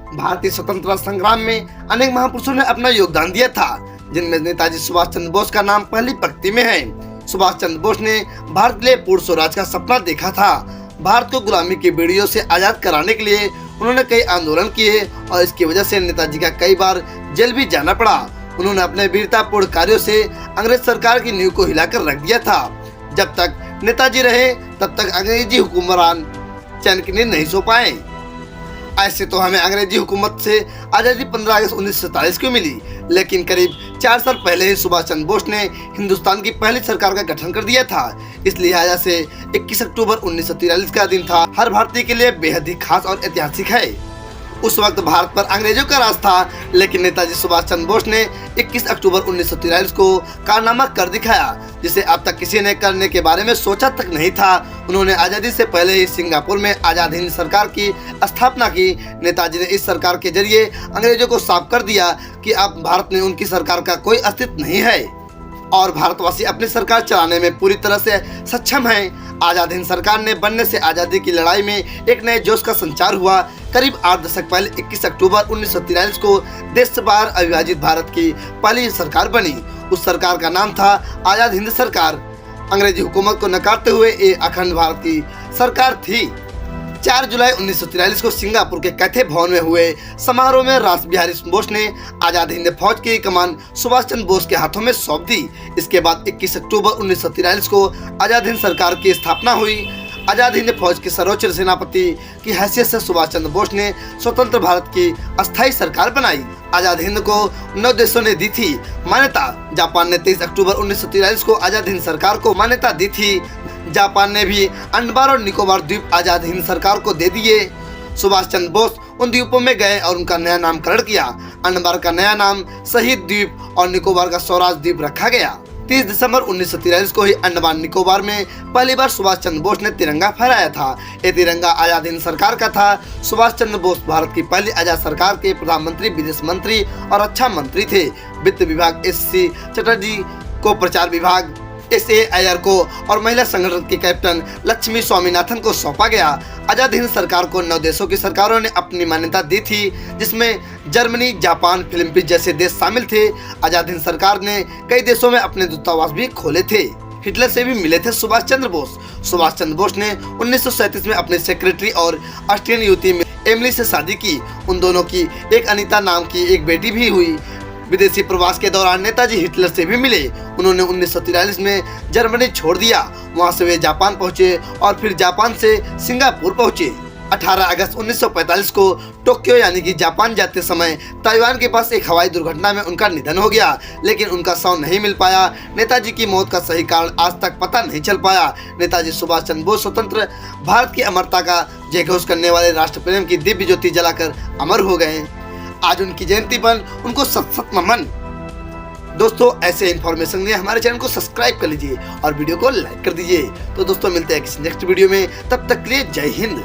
भारतीय स्वतंत्रता संग्राम में अनेक महापुरुषों ने अपना योगदान दिया था, जिनमें नेताजी सुभाष चंद्र बोस का नाम पहली पंक्ति में है। सुभाष चंद्र बोस ने भारत के लिए पूर्ण स्वराज का सपना देखा था। भारत को गुलामी की बेड़ियों से आजाद कराने के लिए उन्होंने कई आंदोलन किए और इसकी वजह से नेताजी का कई बार जेल भी जाना पड़ा। उन्होंने अपने वीरतापूर्ण कार्यों से अंग्रेज सरकार की नींव को हिलाकर रख दिया था। जब तक नेताजी रहे तब तक अंग्रेजी हुक्मरान चैन की नींद नहीं सो पाए। ऐसे तो हमें अंग्रेजी हुकूमत से आज़ादी 15 अगस्त 1947 को मिली, लेकिन करीब 4 साल पहले ही सुभाष चंद्र बोस ने हिंदुस्तान की पहली सरकार का गठन कर दिया था। इस लिहाजा से 21 अक्टूबर 1943 का दिन था हर भारतीय के लिए बेहद ही खास और ऐतिहासिक है। उस वक्त भारत पर अंग्रेजों का राज था, लेकिन नेताजी सुभाष चंद्र बोस ने 21 अक्टूबर 1943 को कारनामा कर दिखाया, जिसे अब तक किसी ने करने के बारे में सोचा तक नहीं था। उन्होंने आज़ादी से पहले ही सिंगापुर में आज़ाद हिंद सरकार की स्थापना की। नेताजी ने इस सरकार के जरिए अंग्रेजों को साफ कर दिया कि अब भारत में उनकी सरकार का कोई अस्तित्व नहीं है और भारतवासी अपनी सरकार चलाने में पूरी तरह से सक्षम हैं। आज़ाद हिंद सरकार ने बनने से आज़ादी की लड़ाई में एक नए जोश का संचार हुआ। करीब 8 दशक पहले 21 अक्टूबर 1943 को देश से बाहर अविभाजित भारत की पहली सरकार बनी। उस सरकार का नाम था आज़ाद हिंद सरकार। अंग्रेजी हुकूमत को नकारते हुए ये अखंड भारत की सरकार थी। 4 जुलाई 1943 को सिंगापुर के कैथे भवन में हुए समारोह में राष्ट्र बिहारी बोस ने आज़ाद हिंद फौज की कमान सुभाष चंद्र बोस के हाथों में सौंप दी। इसके बाद 21 अक्टूबर 1943 को आज़ाद हिंद सरकार की स्थापना हुई। आज़ाद हिंद फौज के सर्वोच्च सेनापति की हैसियत से सुभाष चंद्र बोस ने स्वतंत्र भारत की अस्थायी सरकार बनाई। आज़ाद हिंद को 9 देशों ने दी थी मान्यता। जापान ने 23 अक्टूबर 1943 को आज़ाद हिंद सरकार को मान्यता दी थी। जापान ने भी अंडमान और निकोबार द्वीप आज़ाद हिंद सरकार को दे दिए। सुभाष चंद्र बोस उन द्वीपों में गए और उनका नया नामकरण किया। अंडमान का नया नाम शहीद द्वीप और निकोबार का स्वराज द्वीप रखा गया। 30 दिसंबर 1943 को ही अंडमान निकोबार में पहली बार सुभाष चंद्र बोस ने तिरंगा फहराया था। ये तिरंगा आज़ाद हिंद सरकार का था। सुभाष चंद्र बोस भारत की पहली आज़ाद सरकार के प्रधानमंत्री, विदेश मंत्री और रक्षा मंत्री थे। वित्त विभाग एस.सी. चटर्जी को, प्रचार विभाग एस.ए. अय्यर को और महिला संगठन के कैप्टन लक्ष्मी स्वामीनाथन को सौंपा गया। आज़ाद हिंद सरकार को 9 देशों की सरकारों ने अपनी मान्यता दी थी, जिसमें जर्मनी, जापान, फिलीपींस जैसे देश शामिल थे। आज़ाद हिंद सरकार ने कई देशों में अपने दूतावास भी खोले थे। हिटलर से भी मिले थे सुभाष चंद्र बोस। सुभाष चंद्र बोस ने 1937 में अपने सेक्रेटरी और ऑस्ट्रियन युवती एमिली से शादी की। उन दोनों की एक अनीता नाम की एक बेटी भी हुई। विदेशी प्रवास के दौरान नेताजी हिटलर से भी मिले। उन्होंने 1943 में जर्मनी छोड़ दिया। वहां से वे जापान पहुंचे और फिर जापान से सिंगापुर पहुंचे। 18 अगस्त 1945 को टोक्यो यानी कि जापान जाते समय ताइवान के पास एक हवाई दुर्घटना में उनका निधन हो गया, लेकिन उनका शव नहीं मिल पाया। नेताजी की मौत का सही कारण आज तक पता नहीं चल पाया। नेताजी सुभाष चंद्र बोस स्वतंत्र भारत की अमरता का जयघोष करने वाले राष्ट्र प्रेम की दिव्य ज्योति जलाकर अमर हो गए। आज उनकी जयंती पर उनको सत नमन। दोस्तों, ऐसे इन्फॉर्मेशन के लिए हमारे चैनल को सब्सक्राइब कर लीजिए और वीडियो को लाइक कर दीजिए। तो दोस्तों, मिलते हैं किसी नेक्स्ट वीडियो में। तब तक के लिए जय हिंद।